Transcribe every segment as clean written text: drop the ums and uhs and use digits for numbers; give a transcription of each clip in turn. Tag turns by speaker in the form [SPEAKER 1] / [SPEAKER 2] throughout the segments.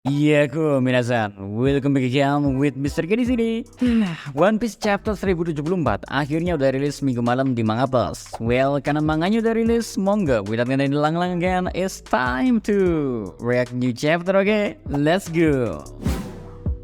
[SPEAKER 1] Iya minasan, welcome back again with Mr. K di sini. One Piece Chapter 1074 akhirnya udah rilis minggu malam di Manga Plus. Well, karena manganya udah rilis, monggo without getting lang again, it's time to react new chapter, okay? Let's go.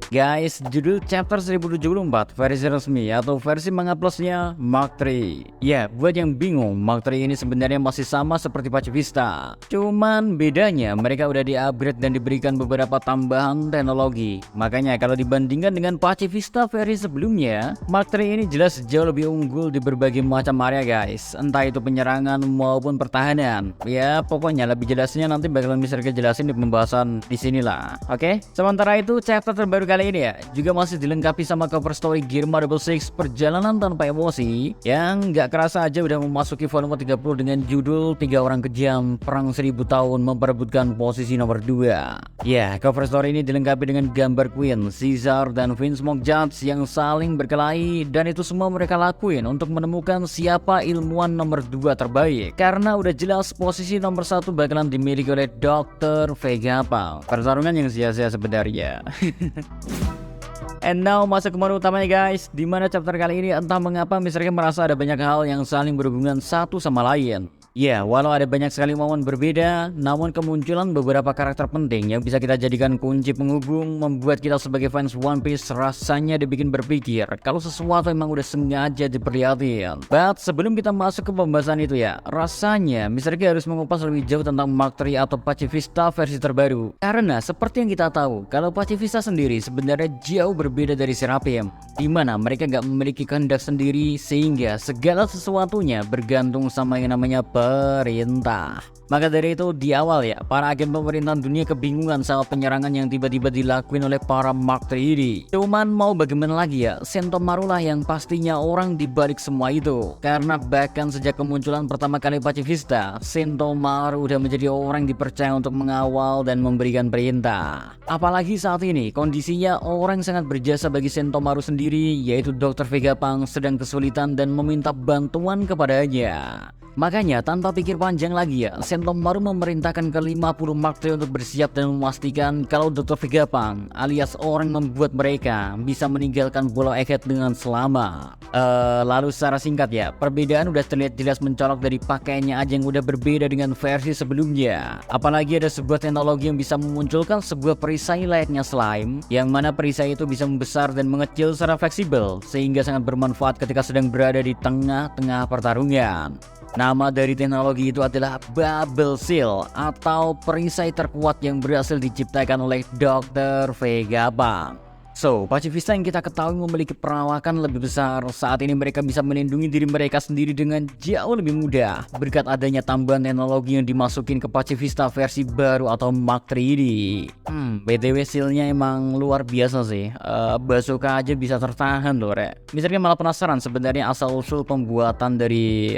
[SPEAKER 1] Guys, judul chapter 1074 versi resmi atau versi Manga Plusnya Mark III. Ya, buat yang bingung, Mark III ini sebenarnya masih sama seperti Pacifista. Cuman bedanya mereka udah di-upgrade dan diberikan beberapa tambahan teknologi. Makanya kalau dibandingkan dengan Pacifista versi sebelumnya, Mark III ini jelas jauh lebih unggul di berbagai macam area guys. Entah itu penyerangan maupun pertahanan. Ya, pokoknya lebih jelasnya nanti bakalan bisa jelasin di pembahasan di sinilah. Oke? Sementara itu chapter terbaru kali ini ya juga masih dilengkapi sama cover story Girma Double Six Perjalanan Tanpa Emosi yang gak kerasa aja udah memasuki volume 30 dengan judul 3 Orang Kejam Perang 1000 Tahun Memperebutkan Posisi Nomor 2. Ya, cover story ini dilengkapi dengan gambar Queen, Caesar, dan Vince Smoke Judge yang saling berkelahi, dan itu semua mereka lakuin untuk menemukan siapa ilmuwan nomor 2 terbaik karena udah jelas posisi nomor 1 bakalan dimiliki oleh Dr. Vegapunk. Pertarungan yang sia-sia sebenarnya. And now masuk ke mode utamanya guys, dimana chapter kali ini entah mengapa Mr. K merasa ada banyak hal yang saling berhubungan satu sama lain. Ya, walau ada banyak sekali momen berbeda, namun kemunculan beberapa karakter penting yang bisa kita jadikan kunci penghubung membuat kita sebagai fans One Piece rasanya dibikin berpikir kalau sesuatu emang udah sengaja diperlihatin. But sebelum kita masuk ke pembahasan itu ya, rasanya Mr. K harus mengupas lebih jauh tentang Mark III atau Pacifista versi terbaru. Karena seperti yang kita tahu, kalau Pacifista sendiri sebenarnya jauh berbeda dari Seraphim, di mana mereka nggak memiliki kehendak sendiri sehingga segala sesuatunya bergantung sama yang namanya perintah. Maka dari itu di awal ya, para agen pemerintahan dunia kebingungan sama penyerangan yang tiba-tiba dilakuin oleh para Mark III ini. Cuman mau bagaimana lagi ya, Sentomaru lah yang pastinya orang di balik semua itu. Karena bahkan sejak kemunculan pertama kali Pacifista, Sentomaru udah menjadi orang dipercaya untuk mengawal dan memberikan perintah. Apalagi saat ini kondisinya orang sangat berjasa bagi Sentomaru sendiri, yaitu Dr. Vegapunk sedang kesulitan dan meminta bantuan kepadanya. Makanya tanpa pikir panjang lagi ya, Sentomaru memerintahkan ke-50 Mark III untuk bersiap dan memastikan kalau Dr. Vegapunk alias orang membuat mereka bisa meninggalkan Pulau Egghead dengan selamat. Lalu secara singkat ya, perbedaan udah terlihat jelas mencolok dari pakaiannya aja yang udah berbeda dengan versi sebelumnya. Apalagi ada sebuah teknologi yang bisa memunculkan sebuah perisai layaknya slime, yang mana perisai itu bisa membesar dan mengecil secara fleksibel sehingga sangat bermanfaat ketika sedang berada di tengah-tengah pertarungan. Nama dari teknologi itu adalah Bubble Seal atau perisai terkuat yang berhasil diciptakan oleh Dr. Vegapunk. So, Pacifista yang kita ketahui memiliki perawakan lebih besar, saat ini mereka bisa melindungi diri mereka sendiri dengan jauh lebih mudah berkat adanya tambahan teknologi yang dimasukin ke Pacifista versi baru atau Mark III ini. BTW sealnya emang luar biasa sih. Bazooka aja bisa tertahan loh rek. Misalnya malah penasaran sebenarnya asal usul pembuatan dari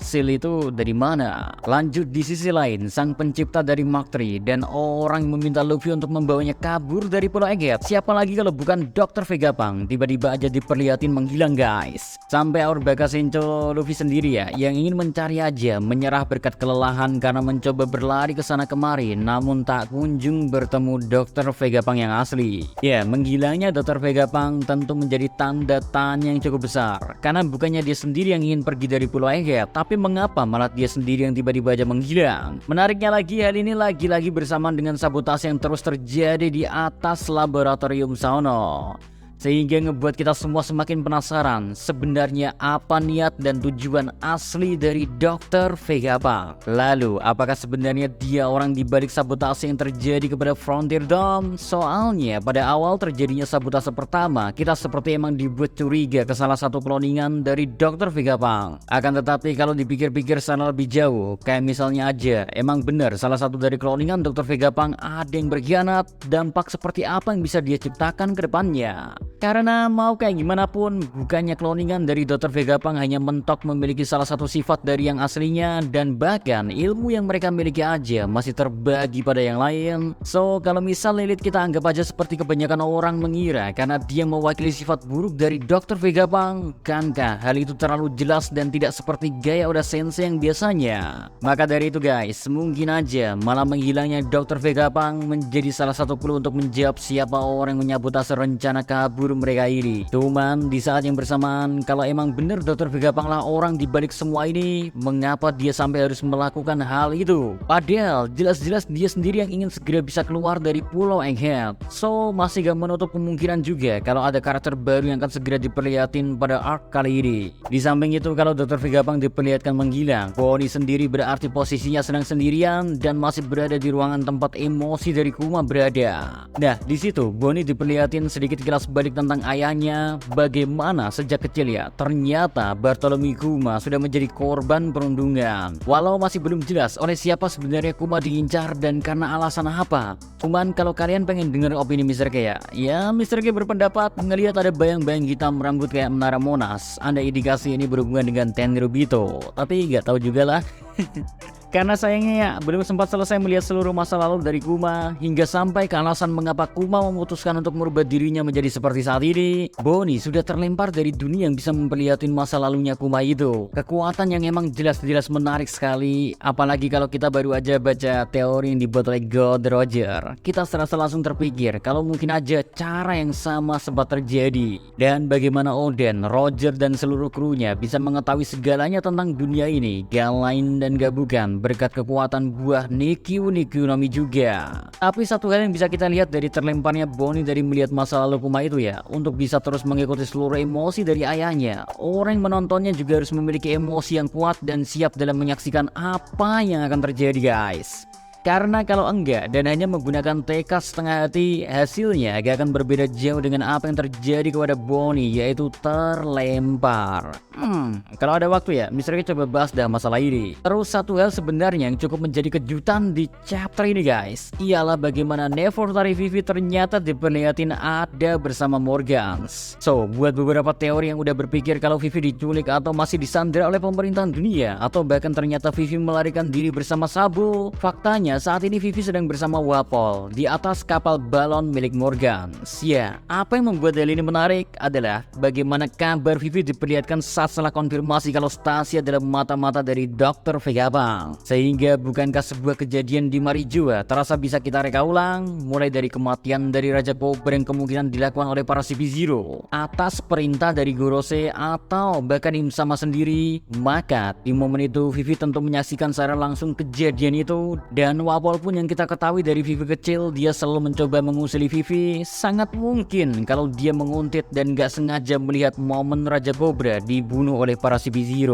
[SPEAKER 1] seal itu dari mana. Lanjut di sisi lain, sang pencipta dari Mark III dan orang yang meminta Luffy untuk membawanya kabur dari Pulau Egghead, siapa lagi kalau bukan Dr. Vegapunk, tiba-tiba aja diperlihatin menghilang guys. Sampai Aur Bakasincho Luffy sendiri ya, yang ingin mencari aja menyerah berkat kelelahan karena mencoba berlari ke sana kemari, namun tak kunjung bertemu Dr. Vegapunk yang asli. Ya, menghilangnya Dr. Vegapunk tentu menjadi tanda tanya yang cukup besar, karena bukannya dia sendiri yang ingin pergi dari Pulau Egghead, tapi mengapa malah dia sendiri yang tiba-tiba aja menghilang. Menariknya lagi, hal ini lagi-lagi bersamaan dengan sabotase yang terus terjadi di atas laboratorium Sauno, sehingga ngebuat kita semua semakin penasaran sebenarnya apa niat dan tujuan asli dari Dr. Vegapunk. Lalu apakah sebenarnya dia orang di balik sabotase yang terjadi kepada Frontier Dome? Soalnya pada awal terjadinya sabotase pertama, kita seperti emang dibuat curiga ke salah satu kloningan dari Dr. Vegapunk. Akan tetapi kalau dipikir-pikir secara lebih jauh, kayak misalnya aja emang benar salah satu dari kloningan Dr. Vegapunk ada yang berkhianat, dampak seperti apa yang bisa dia ciptakan ke depannya? Karena mau kayak gimana pun, bukannya cloningan dari Dr. Vegapunk hanya mentok memiliki salah satu sifat dari yang aslinya, dan bahkan ilmu yang mereka miliki aja masih terbagi pada yang lain. So, kalau misal Lilith kita anggap aja seperti kebanyakan orang mengira karena dia mewakili sifat buruk dari Dr. Vegapunk, kankah hal itu terlalu jelas dan tidak seperti gaya Oda Sensei yang biasanya? Maka dari itu guys, mungkin aja malah menghilangnya Dr. Vegapunk menjadi salah satu clue untuk menjawab siapa orang yang menyabotase rencana kabur mereka ini. Cuman di saat yang bersamaan, kalau emang bener Dr. Vegapunk lah orang dibalik semua ini, mengapa dia sampai harus melakukan hal itu? Padahal jelas-jelas dia sendiri yang ingin segera bisa keluar dari Pulau Egghead. So, masih gak menutup kemungkinan juga kalau ada karakter baru yang akan segera diperlihatin pada arc kali ini. Di samping itu, kalau Dr. Vegapunk diperlihatkan menghilang, Bonnie sendiri berarti posisinya sedang sendirian dan masih berada di ruangan tempat emosi dari Kuma berada. Nah, di situ Bonnie diperlihatin sedikit kilas balik tentang ayahnya, bagaimana sejak kecil ya ternyata Bartholomew Kuma sudah menjadi korban perundungan. Walau masih belum jelas oleh siapa sebenarnya Kuma diincar dan karena alasan apa. Cuman kalau kalian pengen denger opini Mr. K ya Mr. K berpendapat ngelihat ada bayang-bayang hitam rambut kayak Menara Monas, ada indikasi ini berhubungan dengan Tenryubito. Tapi gak tahu juga lah. Karena sayangnya ya belum sempat selesai melihat seluruh masa lalu dari Kuma hingga sampai ke alasan mengapa Kuma memutuskan untuk merubah dirinya menjadi seperti saat ini. Bonnie sudah terlempar dari dunia yang bisa memperlihatin masa lalunya Kuma itu. Kekuatan yang emang jelas-jelas menarik sekali. Apalagi kalau kita baru aja baca teori yang dibuat oleh God Roger, kita serasa langsung terpikir kalau mungkin aja cara yang sama sempat terjadi. Dan bagaimana Oden, Roger dan seluruh krunya bisa mengetahui segalanya tentang dunia ini, gak lain dan gak bukan berkat kekuatan buah Nikyu Nami juga. Tapi satu hal yang bisa kita lihat dari terlemparnya Bonnie dari melihat masa lalu Kuma itu ya, untuk bisa terus mengikuti seluruh emosi dari ayahnya, orang menontonnya juga harus memiliki emosi yang kuat dan siap dalam menyaksikan apa yang akan terjadi guys. Karena kalau enggak dan hanya menggunakan tekad setengah hati, hasilnya agak akan berbeda jauh dengan apa yang terjadi kepada Bonnie, yaitu terlempar. Kalau ada waktu ya, Mr. K coba bahas dah masalah ini. Terus satu hal sebenarnya yang cukup menjadi kejutan di chapter ini guys, ialah bagaimana Nefertari Vivi ternyata diperlihatin ada bersama Morgans. So, buat beberapa teori yang udah berpikir kalau Vivi diculik atau masih disandera oleh pemerintahan dunia, atau bahkan ternyata Vivi melarikan diri bersama Sabo, faktanya saat ini Vivi sedang bersama Wapol di atas kapal balon milik Morgans. Ya, apa yang membuat hal ini menarik adalah bagaimana kabar Vivi diperlihatkan saat setelah konfirmasi kalau Stasia adalah mata-mata dari Dr. Vegapunk. Sehingga bukankah sebuah kejadian di Marijua terasa bisa kita reka ulang, mulai dari kematian dari Raja Cobra yang kemungkinan dilakukan oleh para CP0 atas perintah dari Gorose atau bahkan Im-sama sendiri. Maka di momen itu Vivi tentu menyaksikan secara langsung kejadian itu, dan walaupun yang kita ketahui dari Vivi kecil, dia selalu mencoba mengusili Vivi. Sangat mungkin kalau dia menguntit dan gak sengaja melihat momen Raja Cobra dibunuh oleh para CP0.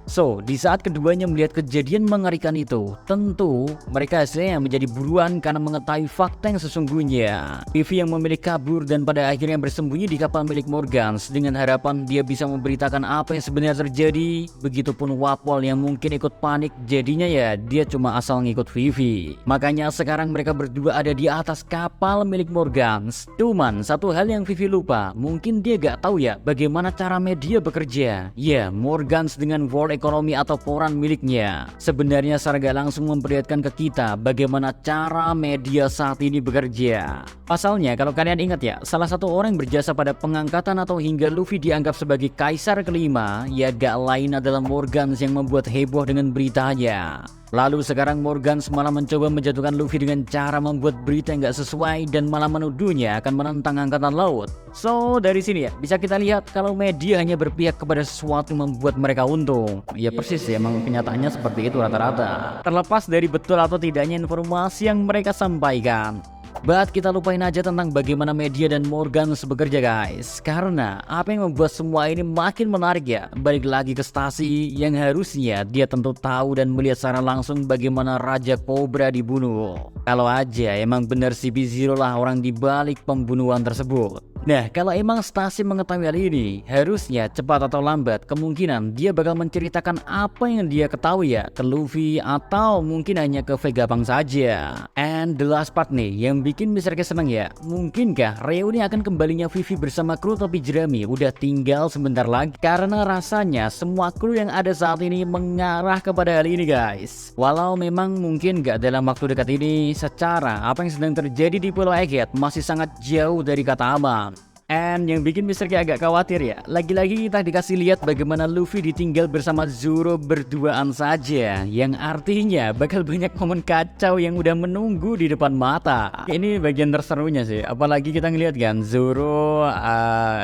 [SPEAKER 1] So, di saat keduanya melihat kejadian mengerikan itu, tentu mereka hasilnya menjadi buruan karena mengetahui fakta yang sesungguhnya. Vivi yang memilih kabur dan pada akhirnya bersembunyi di kapal milik Morgans dengan harapan dia bisa memberitakan apa yang sebenarnya terjadi. Begitupun Wapol yang mungkin ikut panik, jadinya ya dia cuma asal ngikut Vivi. Makanya sekarang mereka berdua ada di atas kapal milik Morgans. Cuman satu hal yang Vivi lupa, mungkin dia gak tahu ya bagaimana cara media bekerja. Ya, Morgans dengan World Ekonomi atau koran miliknya sebenarnya secara gak langsung memperlihatkan ke kita bagaimana cara media saat ini bekerja. Pasalnya kalau kalian ingat ya, salah satu orang yang berjasa pada pengangkatan atau hingga Luffy dianggap sebagai kaisar kelima, ya gak lain adalah Morgans yang membuat heboh dengan beritanya. Lalu sekarang Morgans malah mencoba menjatuhkan Luffy dengan cara membuat berita yang gak sesuai dan malah menuduhnya akan menentang angkatan laut. So, dari sini ya bisa kita lihat kalau media hanya berpihak kepada sesuatu yang membuat mereka untung. Ya persis ya, emang kenyataannya seperti itu rata-rata. Terlepas dari betul atau tidaknya informasi yang mereka sampaikan. But kita lupain aja tentang bagaimana media dan Morgans bekerja guys. Karena apa yang membuat semua ini makin menarik ya, balik lagi ke Stasi yang harusnya dia tentu tahu dan melihat secara langsung bagaimana Raja Cobra dibunuh. Kalau aja emang bener CP0 lah orang dibalik pembunuhan tersebut. Nah, kalau emang Stacy mengetahui hal ini, harusnya cepat atau lambat kemungkinan dia bakal menceritakan apa yang dia ketahui ya ke Luffy atau mungkin hanya ke Vegapunk saja. And the last part nih yang bikin Mr. K seneng ya, mungkinkah reuni akan kembalinya Vivi bersama kru topi jerami udah tinggal sebentar lagi, karena rasanya semua kru yang ada saat ini mengarah kepada hal ini guys. Walau memang mungkin gak dalam waktu dekat ini, secara apa yang sedang terjadi di Pulau Egghead masih sangat jauh dari kata aman. And yang bikin Mr. K agak khawatir ya, lagi-lagi kita dikasih lihat bagaimana Luffy ditinggal bersama Zoro berduaan saja, yang artinya bakal banyak momen kacau yang udah menunggu di depan mata. Ini bagian terserunya sih, apalagi kita ngeliat kan Zoro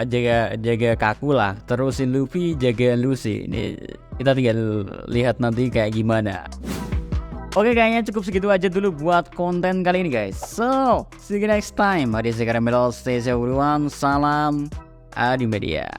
[SPEAKER 1] jaga Kaku lah, terus si Luffy jaga Lucy. Ini kita tinggal lihat nanti kayak gimana. Oke, kayaknya cukup segitu aja dulu buat konten kali ini guys. So, see you next time. Ada saya Karamelo, stay safe everyone. Salam Adi Media.